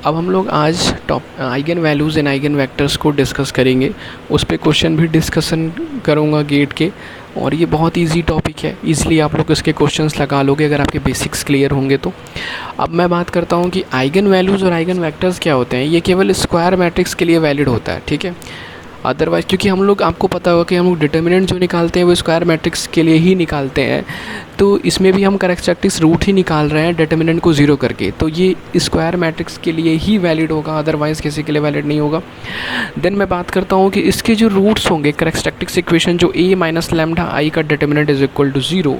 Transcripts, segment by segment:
अब हम लोग आज eigen values and eigen vectors को डिस्कस करेंगे। उस पे क्वेश्चन भी डिस्कशन करूँगा गेट के, और ये बहुत इजी टॉपिक है, इसलिए आप लोग इसके क्वेश्चंस लगा लोगे अगर आपके बेसिक्स क्लियर होंगे तो। अब मैं बात करता हूँ कि आइगन वैल्यूज़ और आइगन वेक्टर्स क्या होते हैं। ये केवल स्क्वायर मैट्रिक्स के लिए वैलिड होता है, ठीक है। अदरवाइज़ क्योंकि हम लोग, आपको पता होगा कि हम लोग डिटर्मिनेंट जो निकालते हैं वो स्क्वायर मैट्रिक्स के लिए ही निकालते हैं, तो इसमें भी हम कैरेक्टरिस्टिक्स रूट ही निकाल रहे हैं डिटर्मिनेंट को ज़ीरो करके, तो ये स्क्वायर मैट्रिक्स के लिए ही वैलिड होगा, अदरवाइज़ किसी के लिए वैलिड नहीं होगा। देन मैं बात करता हूँ कि इसके जो रूट्स होंगे कैरेक्टरिस्टिक्स इक्वेशन, जो a माइनस लैम्डा आई का determinant is equal to zero,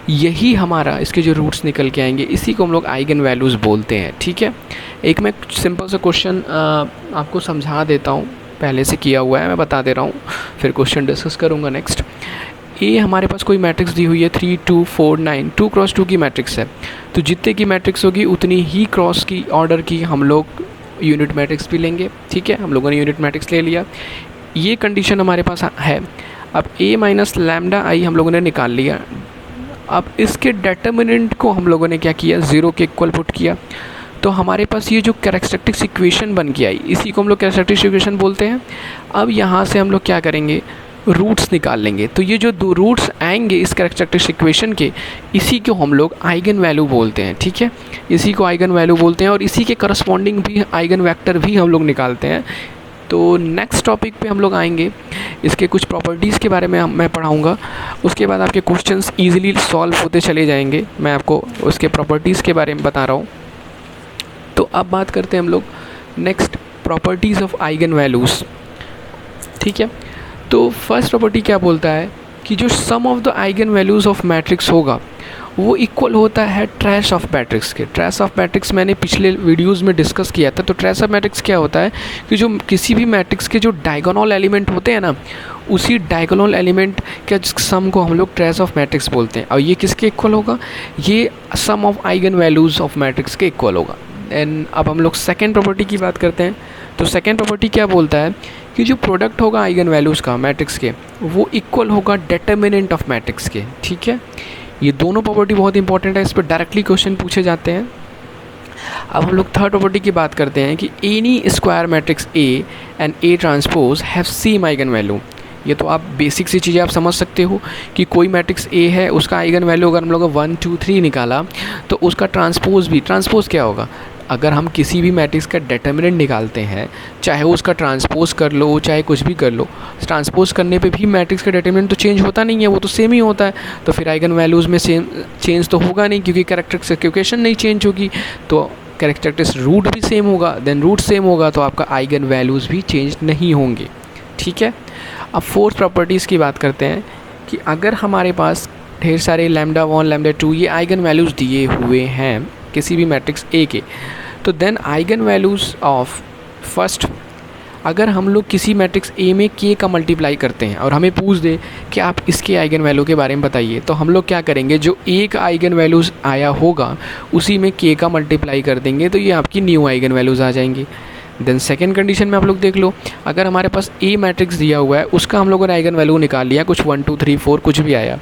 यही हमारा इसके जो रूट्स निकल के आएंगे, इसी को हम लोग आइगन वैल्यूज़ बोलते हैं, ठीक है। एक मैं सिंपल सा क्वेश्चन आपको समझा देता हूँ, पहले से किया हुआ है, मैं बता दे रहा हूँ, फिर क्वेश्चन डिस्कस करूँगा नेक्स्ट। ए हमारे पास कोई मैट्रिक्स दी हुई है 3 2 4 9, 2 क्रॉस 2 की मैट्रिक्स है, तो जितने की मैट्रिक्स होगी उतनी ही क्रॉस की ऑर्डर की हम लोग यूनिट मैट्रिक्स भी लेंगे, ठीक है। हम लोगों ने यूनिट मैट्रिक्स ले लिया, ये कंडीशन हमारे पास है। अब a माइनस लैम्डा आई हम लोगों ने निकाल लिया। अब इसके डिटर्मिनेंट को हम लोगों ने क्या किया, ज़ीरो के इक्वल पुट किया, तो हमारे पास ये जो कैरेक्टरिस्टिक्स इक्वेशन बन के आई, इसी को हम लोग कैरेक्टरिस्टिक्स इक्वेशन बोलते हैं। अब यहाँ से हम लोग क्या करेंगे, रूट्स निकाल लेंगे, तो ये जो दो रूट्स आएंगे इस कैरेक्टरिस्टिक्स इक्वेशन के, इसी को हम लोग आइगन वैल्यू बोलते हैं, ठीक है। इसी को आइगन वैल्यू बोलते हैं, और इसी के करस्पॉन्डिंग भी आइगन वेक्टर भी हम लोग निकालते हैं। तो नेक्स्ट टॉपिक पे हम लोग आएंगे, इसके कुछ प्रॉपर्टीज़ के बारे में मैं पढ़ाऊँगा, उसके बाद आपके क्वेश्चंस ईजिली सॉल्व होते चले जाएंगे। मैं आपको उसके प्रॉपर्टीज़ के बारे में बता रहा हूँ। तो अब बात करते हैं हम लोग next, properties of eigen values, ठीक है। तो फर्स्ट प्रॉपर्टी क्या बोलता है कि जो sum of the eigen values of matrix होगा वो इक्वल होता है ट्रेस ऑफ मैट्रिक्स के। ट्रेस ऑफ मैट्रिक्स मैंने पिछले वीडियोस में डिस्कस किया था। तो ट्रेस ऑफ मैट्रिक्स क्या होता है कि जो किसी भी मैट्रिक्स के जो डायगोनल एलिमेंट होते हैं ना, उसी डायगोनल एलिमेंट के सम को हम लोग ट्रेस ऑफ मैट्रिक्स बोलते हैं। और ये किसके इक्वल होगा, ये sum of eigen values of matrix के इक्वल होगा। एंड अब हम लोग सेकेंड प्रॉपर्टी की बात करते हैं। तो सेकेंड प्रॉपर्टी क्या बोलता है कि जो प्रोडक्ट होगा आइगन वैल्यूज़ का मैट्रिक्स के, वो इक्वल होगा डिटर्मिनेंट ऑफ मैट्रिक्स के, ठीक है। ये दोनों प्रॉपर्टी बहुत इंपॉर्टेंट है, इस पर डायरेक्टली क्वेश्चन पूछे जाते हैं। अब हम लोग थर्ड प्रॉपर्टी की बात करते हैं कि N E square matrix A and A transpose have same eigen value. ये तो आप बेसिक सी चीज़ें आप समझ सकते हो कि कोई मैट्रिक्स ए है, उसका आइगन वैल्यू अगर हम लोग 1 2 3 निकाला, तो उसका ट्रांसपोज क्या होगा, अगर हम किसी भी मैट्रिक्स का डिटर्मिनेंट निकालते हैं, चाहे वो उसका ट्रांसपोज कर लो चाहे कुछ भी कर लो, ट्रांसपोज करने पे भी मैट्रिक्स का डिटर्मिनेंट तो चेंज होता नहीं है, वो तो सेम ही होता है। तो फिर आइगन वैल्यूज़ में सेम चेंज तो होगा नहीं, क्योंकि कैरेक्टरिस्टिक्स इक्वेशन नहीं चेंज होगी, तो कैरेक्टरिस्टिक्स रूट भी सेम होगा, देन रूट सेम होगा, तो आपका आइगन वैल्यूज़ भी चेंज नहीं होंगे, ठीक है। अब फोर्थ प्रॉपर्टीज़ की बात करते हैं कि अगर हमारे पास ढेर सारे लैम्डा 1 लैम्डा 2 ये आइगन वैल्यूज़ दिए हुए हैं किसी भी मैट्रिक्स ए के, तो then eigen values of first, अगर हम लोग किसी मैट्रिक्स ए में के का मल्टीप्लाई करते हैं और हमें पूछ दे कि आप इसके आइगन वैल्यू के बारे में बताइए, तो हम लोग क्या करेंगे, जो ए का आइगन वैल्यूज़ आया होगा उसी में के का मल्टीप्लाई कर देंगे, तो ये आपकी न्यू आइगन वैल्यूज़ आ जाएंगी। देन सेकेंड कंडीशन में आप लोग देख लो, अगर हमारे पास ए मैट्रिक्स दिया हुआ है, उसका हम लोगों ने आइगन वैल्यू निकाल लिया, कुछ 1 2 3 4 कुछ भी आया,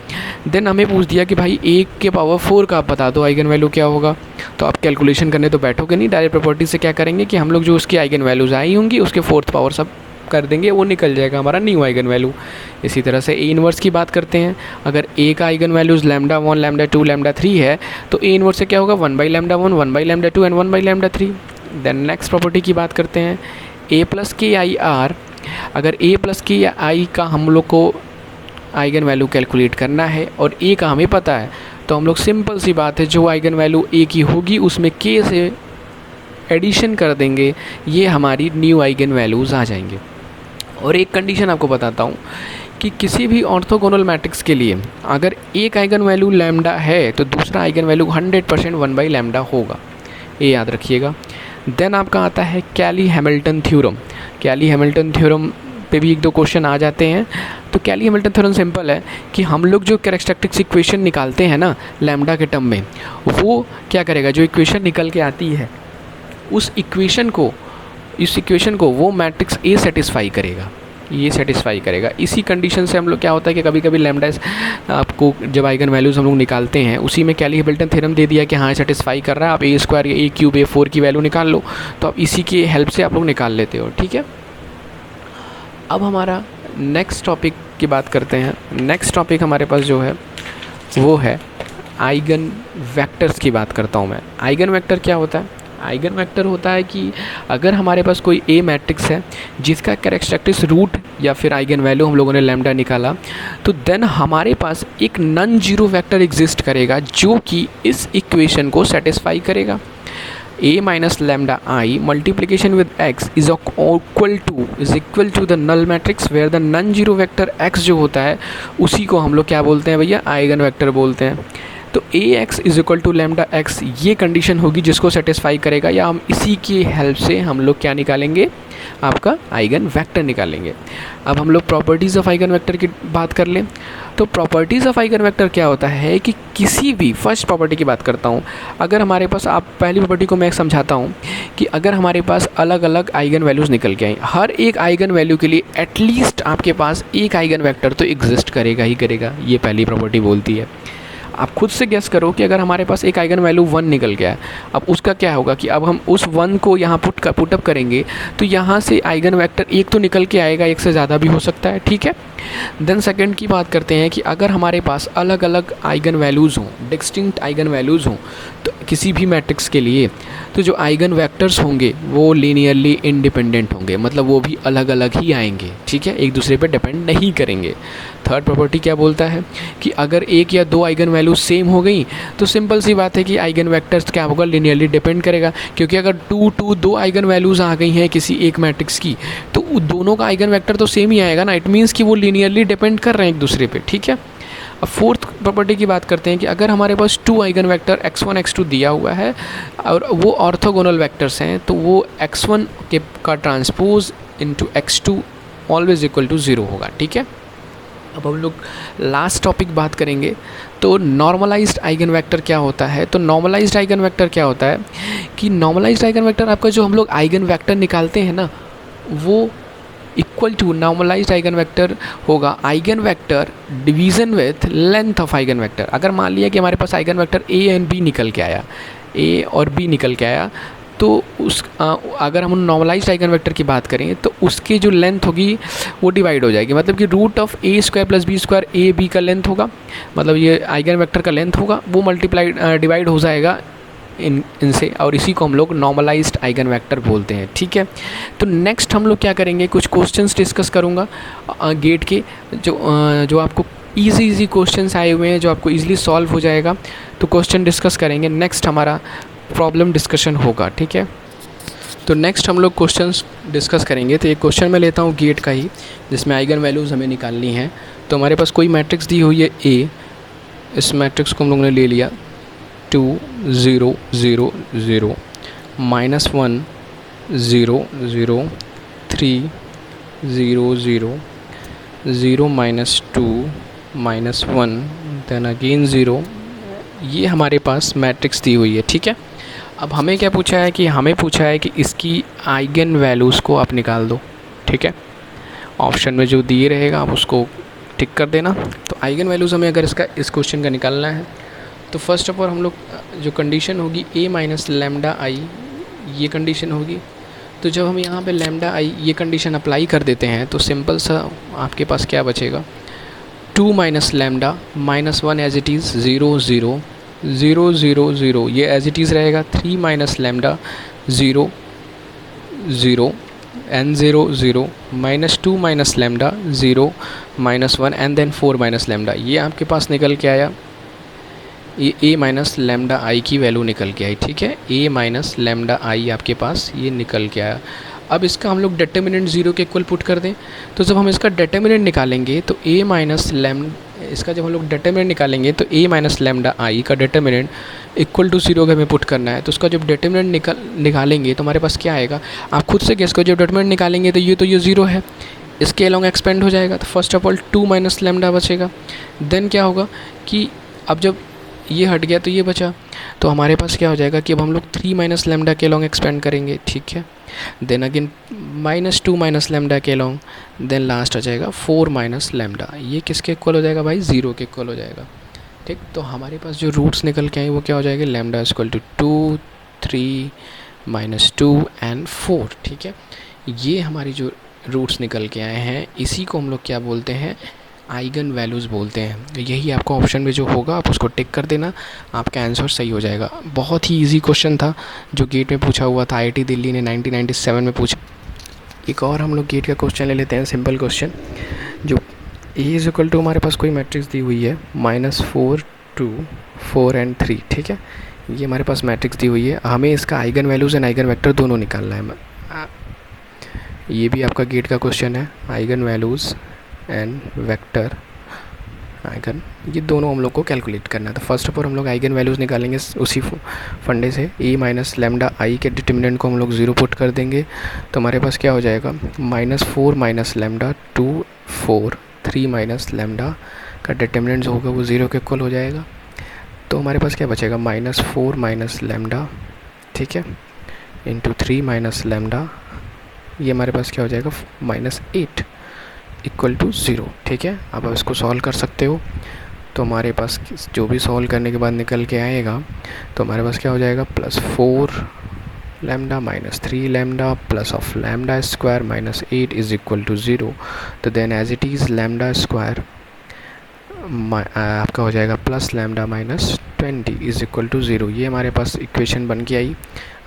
देन हमें पूछ दिया कि भाई ए के पावर 4 का आप बता दो आइगन वैल्यू क्या होगा, तो आप कैलकुलेशन करने तो बैठोगे नहीं, डायरेक्ट प्रॉपर्टी से क्या करेंगे कि हम लोग जो उसकी आइगन वैल्यूज़ आई होंगी उसके 4th पावर सब कर देंगे, वो निकल जाएगा हमारा न्यू आइगन वैल्यू। इसी तरह से ए इनवर्स की बात करते हैं, अगर ए का eigen values lambda 1 lambda 2 lambda 3 है, तो ए इनवर्स से क्या होगा, 1 by lambda 1 1 by lambda 2 and 1 by lambda 3। Then next property की बात करते हैं, ए प्लस के आई आर, अगर ए प्लस के आई का हम लोग को आइगन वैल्यू कैलकुलेट करना है और ए का हमें पता है, तो हम लोग सिंपल सी बात है, जो आइगन वैल्यू ए की होगी उसमें के से एडिशन कर देंगे, ये हमारी न्यू आइगन वैल्यूज़ आ जाएंगे। और एक कंडीशन आपको बताता हूँ कि किसी भी ऑर्थोगोनल मैट्रिक्स के लिए अगर एक आइगन वैल्यू लैम्डा है, तो दूसरा आइगन वैल्यू 100% 1 बाई लैम्डा होगा, ये याद रखिएगा। देन आपका आता है कैली हैमिल्टन थ्योरम। कैली हैमिल्टन थ्योरम पे भी 1-2 क्वेश्चन आ जाते हैं। तो कैली हैमिल्टन थ्योरम सिंपल है कि हम लोग जो कैरेक्टरिस्टिक्स इक्वेशन निकालते हैं ना लैम्डा के टर्म में, वो क्या करेगा, जो इक्वेशन निकल के आती है इस इक्वेशन को वो मैट्रिक्स ए सेटिस्फाई करेगा, ये सेटिस्फाई करेगा। इसी कंडीशन से हम लोग क्या होता है कि कभी कभी लैम्डा आपको जब आइगन वैल्यूज़ हम लोग निकालते हैं उसी में कैली-हैमिल्टन थ्योरम दे दिया कि हाँ सेटिस्फाई कर रहा है, आप ए स्क्वायर ए क्यूब ए फोर की वैल्यू निकाल लो, तो आप इसी की हेल्प से आप लोग निकाल लेते हो। ठीक है, अब हमारा नेक्स्ट टॉपिक की बात करते हैं। नेक्स्ट टॉपिक हमारे पास जो है वो है आइगन वेक्टर्स की बात करता हूँ मैं। आइगन वेक्टर क्या होता है? आइगन वेक्टर होता है कि अगर हमारे पास कोई ए मैट्रिक्स है जिसका कैरेक्टरिस्टिक्स रूट या फिर आइगन वैल्यू हम लोगों ने लैम्डा निकाला, तो देन हमारे पास एक नॉन जीरो वेक्टर एग्जिस्ट करेगा जो कि इस इक्वेशन को सेटिस्फाई करेगा। a minus lambda I multiplication with x is equal to the null matrix where the non zero vector x जो होता है उसी को हम लोग क्या बोलते हैं भैया? आइगन वेक्टर बोलते हैं। तो A X is equal to lambda X ये कंडीशन होगी जिसको सेटिस्फाई करेगा, या हम इसी की हेल्प से हम लोग क्या निकालेंगे? आपका आइगन वेक्टर निकालेंगे। अब हम लोग प्रॉपर्टीज़ ऑफ आइगन वेक्टर की बात कर लें तो प्रॉपर्टीज़ ऑफ आइगन वेक्टर क्या होता है कि किसी भी फर्स्ट प्रॉपर्टी की बात करता हूँ, अगर हमारे पास, आप पहली प्रॉपर्टी को मैं समझाता हूँ कि अगर हमारे पास अलग अलग आइगन वैल्यूज़ निकल के आई, हर एक आइगन वैल्यू के लिए एटलीस्ट आपके पास एक आइगन वेक्टर तो एग्जिस्ट करेगा ही करेगा, ये पहली प्रॉपर्टी बोलती है। आप खुद से गेस करो कि अगर हमारे पास एक आइगन वैल्यू 1 निकल गया है, अब उसका क्या होगा कि अब हम उस 1 को यहाँ पुटअप करेंगे तो यहाँ से आइगन वेक्टर एक तो निकल के आएगा, एक से ज़्यादा भी हो सकता है। ठीक है, देन सेकंड की बात करते हैं कि अगर हमारे पास अलग अलग आइगन वैल्यूज़ हों, डिस्टिंक्ट आइगन वैल्यूज़ हों तो किसी भी मैट्रिक्स के लिए, तो जो आइगन वेक्टर्स होंगे वो लीनियरली इंडिपेंडेंट होंगे, मतलब वो भी अलग अलग ही आएंगे। ठीक है, एक दूसरे पे डिपेंड नहीं करेंगे। थर्ड प्रॉपर्टी क्या बोलता है कि अगर एक या दो आइगन वैल्यू सेम हो गई तो सिंपल सी बात है कि आइगन वेक्टर्स क्या होगा? लीनियरली डिपेंड करेगा, क्योंकि अगर दो आइगन वैल्यूज़ आ गई हैं किसी एक मैट्रिक्स की तो दोनों का आइगन वेक्टर तो सेम ही आएगा ना, इट मीन्स कि वो लीनियरली डिपेंड कर रहे हैं एक दूसरे पे। ठीक है, अब फोर्थ प्रॉपर्टी की बात करते हैं कि अगर हमारे पास 2 आइगन वेक्टर x1 x2 दिया हुआ है और वो ऑर्थोगोनल वेक्टर्स हैं, तो वो x1 का transpose into x2 always equal to 0 होगा। ठीक है, अब हम लोग लास्ट टॉपिक बात करेंगे तो नॉर्मलाइज्ड आइगन वेक्टर क्या होता है। तो नॉर्मलाइज्ड आइगन वेक्टर क्या होता है कि नॉर्मलाइज्ड आइगन वेक्टर आपका जो हम लोग आइगन वेक्टर निकालते हैं ना, वो equal to normalised eigenvector होगा eigenvector division with length of eigenvector. अगर मान लिया कि हमारे पास eigenvector A and B निकल के आया, ए और बी निकल के आया, तो अगर हम नॉर्मलाइज्ड आइगन वेक्टर की बात करें तो उसकी जो लेंथ होगी वो डिवाइड हो जाएगी, मतलब कि root of A square plus B square A B का लेंथ होगा, मतलब ये आइगन वेक्टर का लेंथ होगा, वो डिवाइड हो जाएगा इनसे, और इसी को हम लोग नॉर्मलाइज्ड आइगन वेक्टर बोलते हैं। ठीक है, तो नेक्स्ट हम लोग क्या करेंगे, कुछ क्वेश्चंस डिस्कस करूँगा गेट के, जो आपको इजी क्वेश्चंस आए हुए हैं जो आपको इजीली सॉल्व हो जाएगा, तो क्वेश्चन डिस्कस करेंगे। नेक्स्ट हमारा प्रॉब्लम डिस्कशन होगा। ठीक है, तो नेक्स्ट हम लोग क्वेश्चंस डिस्कस करेंगे। तो एक क्वेश्चन मैं लेता हूँ गेट का ही, जिसमें आइगन वैल्यूज़ हमें निकालनी है। तो हमारे पास कोई मैट्रिक्स दी हुई है ए, इस मैट्रिक्स को हम लोगों ने ले लिया 2 0 0 0 -1 0 0 3 0 0 0 -2 -1 देन अगेन 0, ये हमारे पास मैट्रिक्स दी हुई है। ठीक है, अब हमें क्या पूछा है कि हमें पूछा है कि इसकी आइगन वैल्यूज़ को आप निकाल दो। ठीक है, ऑप्शन में जो दिए रहेगा आप उसको टिक कर देना। तो आइगन वैल्यूज़ हमें अगर इस क्वेश्चन का निकालना है तो फर्स्ट ऑफ ऑल हम लोग जो कंडीशन होगी a माइनस लैम्डा आई, ये कंडीशन होगी। तो जब हम यहाँ पे लैम्डा आई ये कंडीशन अप्लाई कर देते हैं तो सिंपल सा आपके पास क्या बचेगा, 2 minus lambda -1 as it is 0 0 0 0 0, ये एज इट इज़ रहेगा। 3 minus lambda 0 0 n 0 0 -2 minus lambda 0 -1 and then 4 minus lambda, ये आपके पास निकल के आया, ये a माइनस लैम्डा आई की वैल्यू निकल के आई। ठीक है, a माइनस लैम्डा आई आपके पास ये निकल के आया। अब इसका हम लोग डिटर्मिनेंट 0 के इक्वल पुट कर दें, तो जब हम इसका डिटर्मिनेंट निकालेंगे तो a माइनस इसका जब हम लोग डिटर्मिनेंट निकालेंगे तो a माइनस लैम्डा आई का डिटर्मिनेंट इक्वल टू 0 का हमें पुट करना है। तो उसका जब डिटर्मिनेंट निकालेंगे तो हमारे पास क्या आएगा, आप खुद से गेस करो। जब डिटर्मिनेंट निकालेंगे तो ये 0 है, इसके अलॉन्ग एक्सपेंड हो जाएगा। तो first of all 2 minus lambda बचेगा। देन क्या होगा कि अब जब ये हट गया तो ये बचा। तो हमारे पास क्या हो जाएगा कि अब हम लोग 3 माइनस लेमडा के लॉन्ग एक्सपेंड करेंगे, ठीक है। देन अगेन -2 माइनस लेमडा के लॉन्ग, देन लास्ट आ जाएगा 4 माइनस लेमडा। ये किसके इक्वल हो जाएगा भाई? 0 के इक्वल हो जाएगा, ठीक। तो हमारे पास जो रूट्स निकल के आए वो क्या हो जाएगा? लेमडा इक्वल टू 2, 3, -2 एंड 4, ठीक है। ये हमारी जो रूट्स निकल के आए हैं इसी को हम लोग क्या बोलते हैं? आइगन वैल्यूज़ बोलते हैं। तो यही आपका ऑप्शन में जो होगा आप उसको टिक कर देना, आपका आंसर सही हो जाएगा। बहुत ही इजी क्वेश्चन था जो गेट में पूछा हुआ था, आईआईटी दिल्ली ने 1997 में पूछा। एक और हम लोग गेट का क्वेश्चन ले लेते हैं, सिंपल क्वेश्चन। जो ए इज इक्वल टू हमारे पास कोई मैट्रिक्स दी हुई है -4, 2, 4 एंड 3, ठीक है। ये हमारे पास मैट्रिक्स दी हुई है, हमें इसका eigen values and eigen vector दोनों निकालना है। ये भी आपका गेट का क्वेश्चन है, eigen values and vector eigen, ये दोनों हम लोग को कैलकुलेट करना है। तो फर्स्ट ऑफ ऑल हम लोग आइगन वैल्यूज़ निकालेंगे उसी फंडे से। ए माइनस लेमडा आई के डिटर्मिनेंट को हम लोग 0 पुट कर देंगे, तो हमारे पास क्या हो जाएगा? -4 माइनस लेमडा 2, 4, 3 माइनस लेमडा का डिटर्मिनेंट जो होगा वो 0 के इक्वल हो जाएगा। तो हमारे पास क्या बचेगा? -4 माइनस लेमडा, ठीक है, इंटू 3 माइनस लेमडा, ये हमारे पास क्या हो जाएगा? -8 इक्वल टू 0, ठीक है। अब आप इसको सॉल्व कर सकते हो, तो हमारे पास जो भी सॉल्व करने के बाद निकल के आएगा तो हमारे पास क्या हो जाएगा? +4 lambda -3 lambda plus of lambda square -8 is equal to 0। तो then as it is lambda square आपका हो जाएगा plus lambda -20 is equal to 0। ये हमारे पास इक्वेशन बन के आई।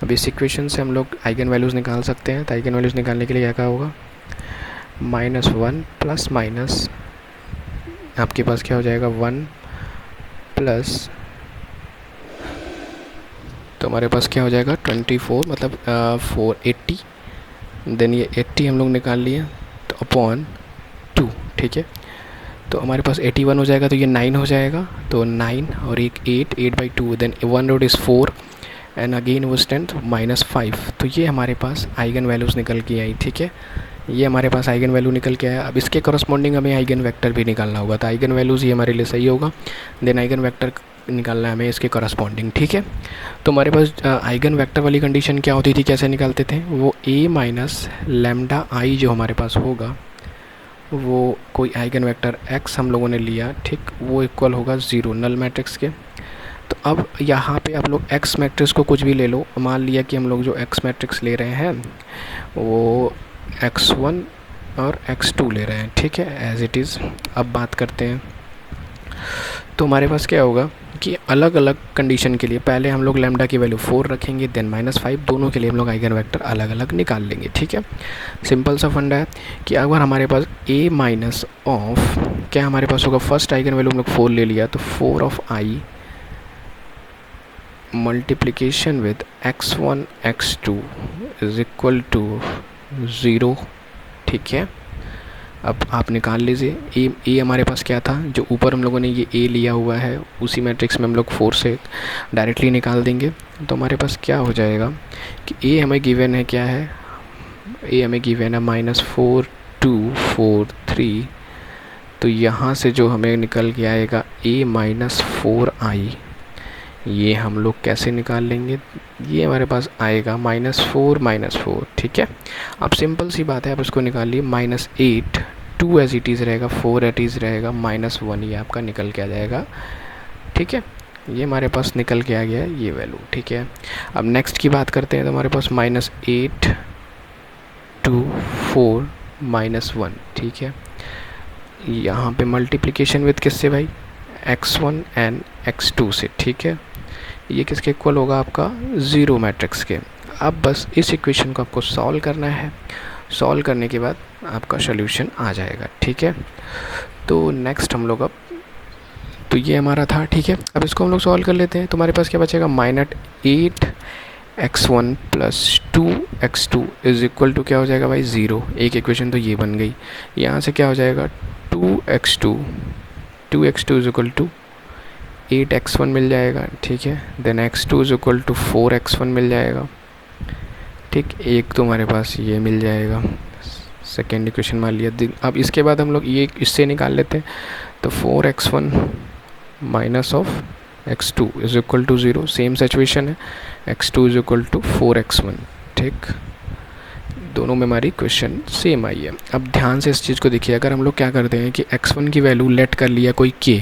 अब इस इक्वेशन से हम लोग आइगन वैल्यूज़ निकाल सकते हैं। तो आइगन वैल्यूज़ निकालने के लिए क्या होगा? -1 प्लस माइनस आपके पास क्या हो जाएगा? 1 प्लस, तो हमारे पास क्या हो जाएगा? 24 मतलब 480, देन ये 80 हम लोग निकाल लिए, तो अपॉन 2, ठीक है। तो हमारे पास 81 हो जाएगा, तो ये 9 हो जाएगा, तो 9 और एक 8/2, then 1 root is 4 and again वो स्ट्रेंथ -5। तो ये हमारे पास आइगन वैल्यूज़ निकल के आई, ठीक है। ये हमारे पास आइगन वैल्यू निकल के आया। अब इसके करस्पॉन्डिंग हमें आइगन वेक्टर भी निकालना होगा, तो आइगन वैल्यूज़ ये हमारे लिए सही होगा, देन आइगन वेक्टर निकालना है हमें इसके करस्पॉन्डिंग, ठीक है। तो हमारे पास आइगन वेक्टर वाली कंडीशन क्या होती थी, कैसे निकालते थे? वो ए माइनस लेमडा आई जो हमारे पास होगा वो कोई आइगन वेक्टर x हम लोगों ने लिया, ठीक, वो इक्वल होगा 0 नल मैट्रिक्स के। तो अब यहाँ पे आप लोग x मैट्रिक्स को कुछ भी ले लो, मान लिया कि हम लोग जो x मैट्रिक्स ले रहे हैं वो x1 और x2 ले रहे हैं, ठीक है, एज इट इज़। अब बात करते हैं, तो हमारे पास क्या होगा कि अलग अलग कंडीशन के लिए पहले हम लोग लेमडा की वैल्यू 4 रखेंगे, देन -5, दोनों के लिए हम लोग आइगन वेक्टर अलग अलग निकाल लेंगे, ठीक है। सिंपल सा फंडा है कि अगर हमारे पास a माइनस ऑफ क्या हमारे पास होगा? फर्स्ट आइगन वैल्यू हम लोग 4 ले लिया, तो 4 of i multiplication with x1 x2 is equal to 0, ठीक है। अब आप निकाल लीजिए ए हमारे पास क्या था, जो ऊपर हम लोगों ने ये ए लिया हुआ है उसी मैट्रिक्स में हम लोग 4 से डायरेक्टली निकाल देंगे। तो हमारे पास क्या हो जाएगा कि ए हमें गिवन है, क्या है? ए हमें गिवन है -4, 2, 4, 3। तो यहाँ से जो हमें निकल के आएगा a -4i, ये हम लोग कैसे निकाल लेंगे? ये हमारे पास आएगा -4, ठीक है। अब सिंपल सी बात है, आप इसको निकालिए, -8, 2 एज इट इज़ रहेगा, 4 एट इज़ रहेगा, -1 ये आपका निकल के आ जाएगा, ठीक है। ये हमारे पास निकल के आ गया है ये वैल्यू, ठीक है। अब नेक्स्ट की बात करते हैं, तो हमारे पास -8, 2, 4, -1, ठीक है। यहाँ पे मल्टीप्लिकेशन विद किससे भाई? x1 एंड x2 से, ठीक है। ये किसके इक्वल होगा? आपका 0 मैट्रिक्स के। अब बस इस इक्वेशन को आपको सॉल्व करना है, सॉल्व करने के बाद आपका सोल्यूशन आ जाएगा, ठीक है। तो नेक्स्ट हम लोग अब, तो ये हमारा था, ठीक है। अब इसको हम लोग सॉल्व कर लेते हैं, तो हमारे पास क्या बचेगा? -8 x1 + 2 x2 is equal to क्या हो जाएगा भाई? 0। एक इक्वेशन तो ये बन गई। यहाँ से क्या हो जाएगा? 2x2 is equal to 8x1 मिल जाएगा, ठीक है। Then x2 is equal to 4x1 मिल जाएगा, ठीक। एक तो हमारे पास ये मिल जाएगा, सेकेंड इक्वेशन मान लिया। अब इसके बाद हम लोग ये इससे निकाल लेते हैं, तो 4x1 minus of x2 is equal to 0, same situation है, x2 is equal to 4x1। ठीक, दोनों में हमारी क्वेश्चन सेम आई है। अब ध्यान से इस चीज़ को देखिए, अगर हम लोग क्या करते हैं कि x1 की वैल्यू लेट कर लिया कोई k,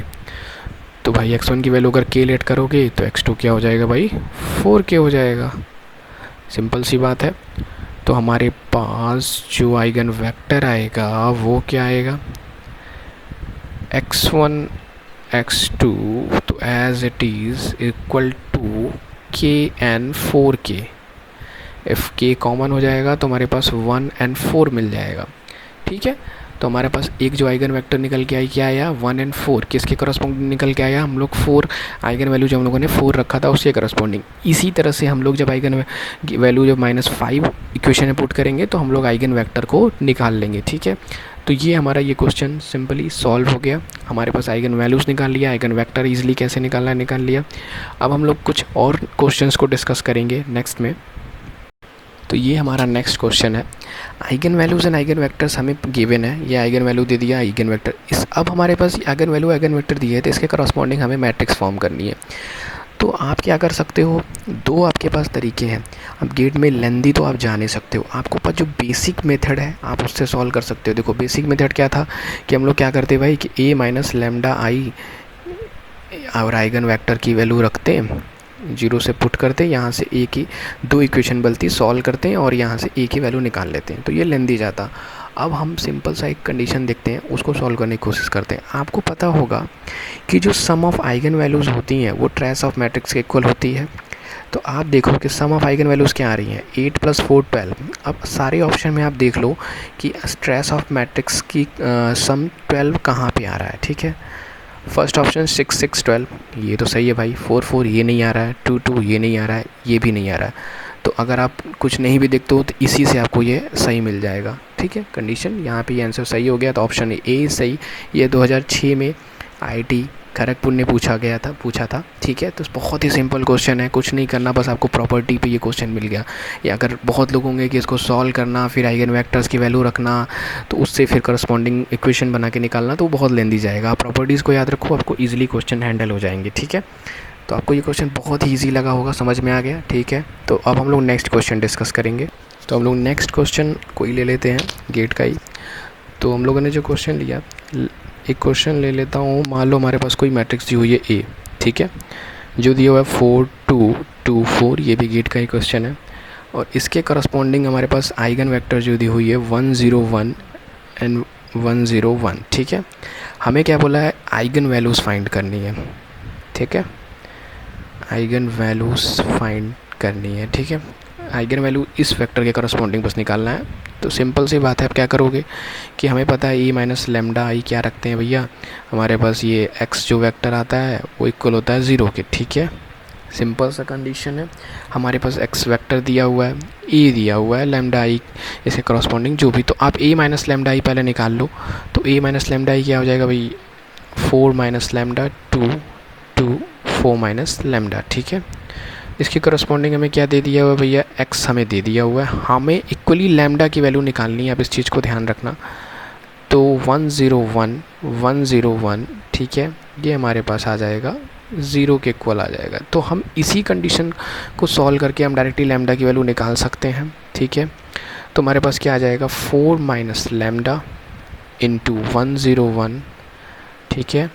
तो भाई x1 की वैल्यू अगर k लेट करोगे तो x2 क्या हो जाएगा भाई, 4k हो जाएगा। सिंपल सी बात है। तो हमारे पास जो आइगन वेक्टर आएगा वो क्या आएगा, x1 x2 तो as it is equal to k and 4k। If k common हो जाएगा तो हमारे पास 1 एंड 4 मिल जाएगा। ठीक है, तो हमारे पास एक जो आइगन वेक्टर निकल के आई क्या आया, 1 एंड 4, किसके करस्पॉन्डिंग निकल के आया, हम लोग 4 आइगन वैल्यू जो हम लोगों ने 4 रखा था उसके करस्पॉन्डिंग। इसी तरह से हम लोग जब आइगन वैल्यू जब -5 इक्वेशन में पुट करेंगे तो हम लोग आइगन वेक्टर को निकाल लेंगे। ठीक है, तो ये हमारा ये क्वेश्चन सिंपली सॉल्व हो गया। हमारे पास आइगन वैल्यूज़ निकाल लिया, आइगन वेक्टर ईजिली कैसे निकालना है निकाल लिया। अब हम लोग कुछ और क्वेश्चंस को डिस्कस करेंगे नेक्स्ट में। तो ये हमारा नेक्स्ट क्वेश्चन है, eigen values and eigen vectors हमें गिवन है, ये आइगन वैल्यू दे दिया, आइगन वेक्टर इस, अब हमारे पास आइगन वैल्यू आइगन वेक्टर दिए है तो इसके करस्पॉन्डिंग हमें मैट्रिक्स फॉर्म करनी है। तो आप क्या कर सकते हो, दो आपके पास तरीके हैं। अब गेट में लेंदी तो आप जान ही सकते हो, आपको पास जो बेसिक मेथड है आप उससे सॉल्व कर सकते हो। देखो बेसिक मेथड क्या था कि हम लोग क्या करते भाई कि a माइनस लेमडा आई और आइगन वेक्टर की वैल्यू रखते हैं, 0 से पुट करते हैं, यहाँ से a की 2 इक्वेशन बनती सॉल्व करते हैं और यहाँ से a की वैल्यू निकाल लेते हैं, तो ये लेंदी जाता। अब हम सिंपल सा एक कंडीशन देखते हैं, उसको सॉल्व करने की कोशिश करते हैं। आपको पता होगा कि जो सम ऑफ आइगन वैल्यूज़ होती हैं वो ट्रेस ऑफ मैट्रिक्स के इक्वल होती है। तो आप देखो कि सम ऑफ आइगन वैल्यूज़ क्या आ रही हैं, 8 + 4 12। अब सारे ऑप्शन में आप देख लो कि ट्रेस ऑफ मैट्रिक्स की सम 12 कहाँ पे आ रहा है। ठीक है, फर्स्ट ऑप्शन 6 6 12 ये तो सही है भाई, 4 4 ये नहीं आ रहा है, 2 2 ये नहीं आ रहा है, ये भी नहीं आ रहा है। तो अगर आप कुछ नहीं भी देखते हो तो इसी से आपको ये सही मिल जाएगा। ठीक है, कंडीशन यहाँ पे ये आंसर सही हो गया, तो ऑप्शन ए सही। ये 2006 में IIT खड़गपुर ने पूछा था। ठीक है, तो बहुत ही सिंपल क्वेश्चन है, कुछ नहीं करना, बस आपको प्रॉपर्टी पे ये क्वेश्चन मिल गया। या अगर बहुत लोग होंगे कि इसको सॉल्व करना, फिर आइगन वेक्टर्स की वैल्यू रखना, तो उससे फिर करस्पॉन्डिंग इक्वेशन बना के निकालना, तो वो बहुत लेंदी जाएगा। आप प्रॉपर्टीज़ को याद रखो, आपको ईजिली क्वेश्चन हैंडल हो जाएंगे। ठीक है, तो आपको ये क्वेश्चन बहुत ही ईजी लगा होगा, समझ में आ गया। ठीक है, तो अब हम लोग नेक्स्ट क्वेश्चन डिस्कस करेंगे। तो हम लोग नेक्स्ट क्वेश्चन कोई ले लेते हैं गेट का ही। तो हम लोगों ने जो क्वेश्चन लिया, एक क्वेश्चन ले लेता हूँ। मान लो हमारे पास कोई मैट्रिक्स दी हुई है A, ठीक है, जो दिया हुआ है 4 2 2 4, ये भी गेट का ही क्वेश्चन है। और इसके करस्पॉन्डिंग हमारे पास आइगन वेक्टर जो दी हुई है 1 0 1 एंड 1 0 1। ठीक है, हमें क्या बोला है, आइगन वैल्यूज़ फाइंड करनी है। ठीक है, आइगन वैल्यूज़ फाइंड करनी है। ठीक है, आइगन वैल्यू इस वेक्टर के करस्पॉन्डिंग बस निकालना है। तो सिंपल सी बात है, आप क्या करोगे कि हमें पता है e माइनस लेमडा आई क्या रखते हैं भैया, हमारे पास ये x जो वेक्टर आता है वो इक्वल होता है 0 के। ठीक है, सिंपल सा कंडीशन है। हमारे पास x वेक्टर दिया हुआ है, e दिया हुआ है, लेमडा आई इसके करस्पॉन्डिंग जो भी, तो आप a माइनस लेमडा आई पहले निकाल लो। तो a माइनस लेमडा आई क्या हो जाएगा भाई, 4 माइनस लेमडा 2 2 4 माइनस लेमडा। ठीक है, इसके करस्पॉन्डिंग हमें क्या दे दिया हुआ है भैया, x हमें दे दिया हुआ है, हमें इक्वली लैम्डा की वैल्यू निकालनी है। आप इस चीज़ को ध्यान रखना। तो 1 0 1 1 0 1, ठीक है, ये हमारे पास आ जाएगा 0 के इक्वल आ जाएगा। तो हम इसी कंडीशन को सॉल्व करके हम डायरेक्टली लैम्डा की वैल्यू निकाल सकते हैं। ठीक है, तो हमारे पास क्या आ जाएगा, 4 माइनस लैम्डा इंटू 1 0 1, ठीक है,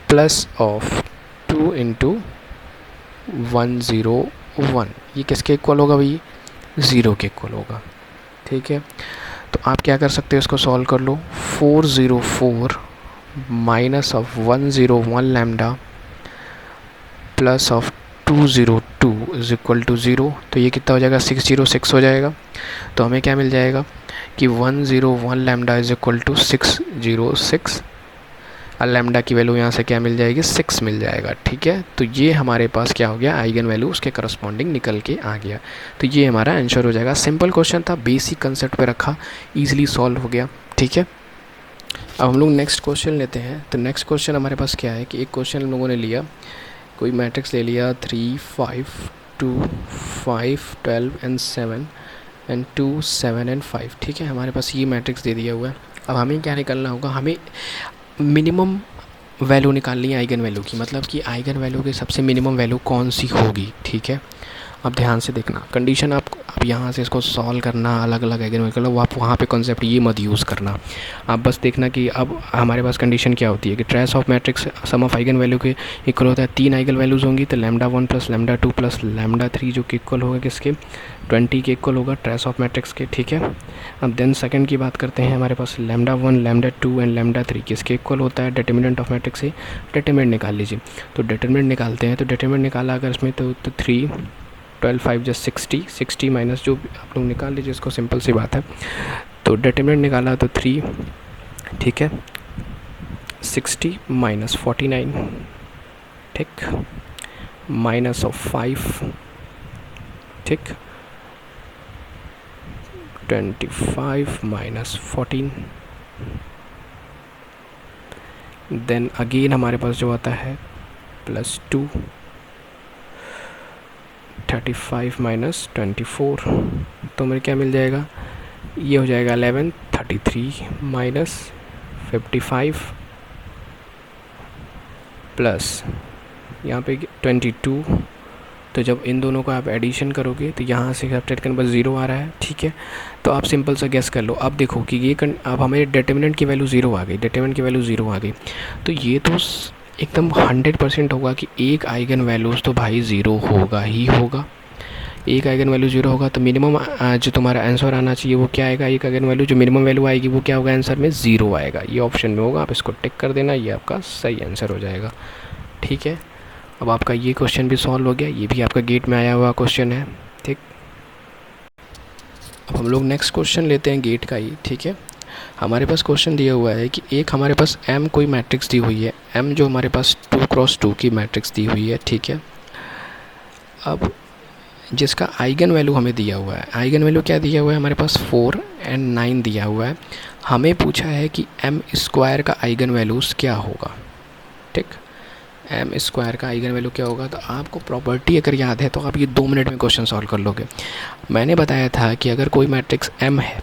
प्लस ऑफ 2 इंटू 1 0 1, ये किसके इक्वल होगा भाई, 0 के इक्वल होगा। ठीक है, तो आप क्या कर सकते हो, इसको सॉल्व कर लो। 4 0 4 minus of 1 0 1 lambda plus of 2 0 2 is equal to 0, तो ये कितना हो जाएगा, 6 0 6 हो जाएगा। तो हमें क्या मिल जाएगा कि 1 0 1 लैम्डा इज इक्वल टू 6 0 6, और लैम्डा की वैल्यू यहाँ से क्या मिल जाएगी, 6 मिल जाएगा। ठीक है, तो ये हमारे पास क्या हो गया, आइगन वैल्यू उसके करस्पॉन्डिंग निकल के आ गया। तो ये हमारा आंसर हो जाएगा। सिंपल क्वेश्चन था, बेसिक कंसेप्ट पे रखा, इजीली सॉल्व हो गया। ठीक है, अब हम लोग नेक्स्ट क्वेश्चन लेते हैं। तो नेक्स्ट क्वेश्चन हमारे पास क्या है कि एक क्वेश्चन हम लोगों ने लिया, कोई मैट्रिक्स ले लिया 3 5 2 5 12 एंड 7 एंड 2 7 एंड 5। ठीक है, हमारे पास ये मैट्रिक्स दे दिया हुआ है। अब हमें क्या निकालना होगा, हमें मिनिमम वैल्यू निकालनी है आइगन वैल्यू की, मतलब कि आइगन वैल्यू की सबसे मिनिमम वैल्यू कौन सी होगी, ठीक है। अब ध्यान से देखना कंडीशन, आप अब यहाँ से इसको सॉल्व करना, अलग अलग आइगन वैल्यू, वो आप वहाँ पे कॉन्सेप्ट ये मत यूज़ करना। आप बस देखना कि अब हमारे पास कंडीशन क्या होती है कि trace of matrix sum of eigen value के इक्वल होता है। 3 आइगन वैल्यूज़ होंगी तो λ1 प्लस λ2 प्लस λ3 जो कि इक्वल होगा किसके, 20 के इक्वल होगा ट्रेस ऑफ मैट्रिक्स के, ठीक है। अब देन सेकंड की बात करते हैं, हमारे पास λ1 λ2 एंड λ3 किसके इक्वल होता है, डिटर्मिनेंट ऑफ मैट्रिक्स से डिटर्मिनेंट निकाल लीजिए। तो डिटर्मिनेंट निकालते हैं, तो डिटर्मिनेंट निकाला अगर इसमें तो 3 12 5 जस्ट 60 माइनस जो आप लोग निकाल लीजिए, इसको सिंपल सी बात है। तो डिटर्मिनेंट निकाला तो 3, ठीक है, 60 माइनस 49, ठीक, माइनस ऑफ 5, ठीक, 25 माइनस 14, देन अगेन हमारे पास जो आता है +2, 35 माइनस 24, तो मेरे क्या मिल जाएगा, ये हो जाएगा 11, 33 माइनस 55 प्लस यहाँ पे 22। तो जब इन दोनों को आप एडिशन करोगे तो यहाँ से सब्ट्रैक्ट करने पर 0 आ रहा है, ठीक है। तो आप सिंपल सा गेस कर लो। अब देखो कि ये अब हमें डिटर्मिनेंट की वैल्यू 0 आ गई, डिटर्मिनेंट की वैल्यू 0 आ गई, तो ये तो एकदम 100% होगा कि एक आइगन वैल्यूज़ तो भाई 0 होगा ही होगा। एक आइगन वैल्यू 0 होगा तो मिनिमम जो तुम्हारा आंसर आना चाहिए वो क्या आएगा, एक आइगन वैल्यू जो मिनिमम वैल्यू आएगी वो क्या होगा, आंसर में 0 आएगा। ये ऑप्शन में होगा, आप इसको टिक कर देना, ये आपका सही आंसर हो जाएगा, ठीक है। अब आपका ये क्वेश्चन भी सॉल्व हो गया, ये भी आपका गेट में आया हुआ क्वेश्चन है, ठीक। अब हम लोग नेक्स्ट क्वेश्चन लेते हैं गेट का ही, ठीक है। हमारे पास क्वेश्चन दिया हुआ है कि एक हमारे पास M कोई मैट्रिक्स दी हुई है, M जो हमारे पास 2×2 की मैट्रिक्स दी हुई है, ठीक है। अब जिसका आइगन वैल्यू हमें दिया हुआ है, आइगन वैल्यू क्या दिया हुआ है हमारे पास 4 एंड 9 दिया हुआ है। हमें पूछा है कि M स्क्वायर का आइगन वैल्यूज़ क्या होगा, ठीक। M स्क्वायर का आइगन वैल्यू क्या होगा, तो आपको प्रॉपर्टी अगर याद है तो आप ये 2 मिनट में क्वेश्चन सॉल्व कर लोगे। मैंने बताया था कि अगर कोई मैट्रिक्स M है,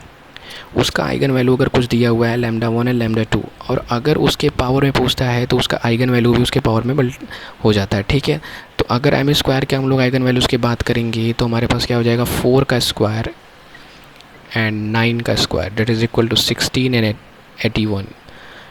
उसका आइगन वैल्यू अगर कुछ दिया हुआ है λ1 है λ2, और अगर उसके पावर में पूछता है तो उसका आइगन वैल्यू भी उसके पावर में हो जाता है, ठीक है। तो अगर M स्क्वायर के हम लोग आइगन वैल्यूज़ की बात करेंगे तो हमारे पास क्या हो जाएगा, 4 का स्क्वायर एंड 9 का square, that is equal to 16 and 81,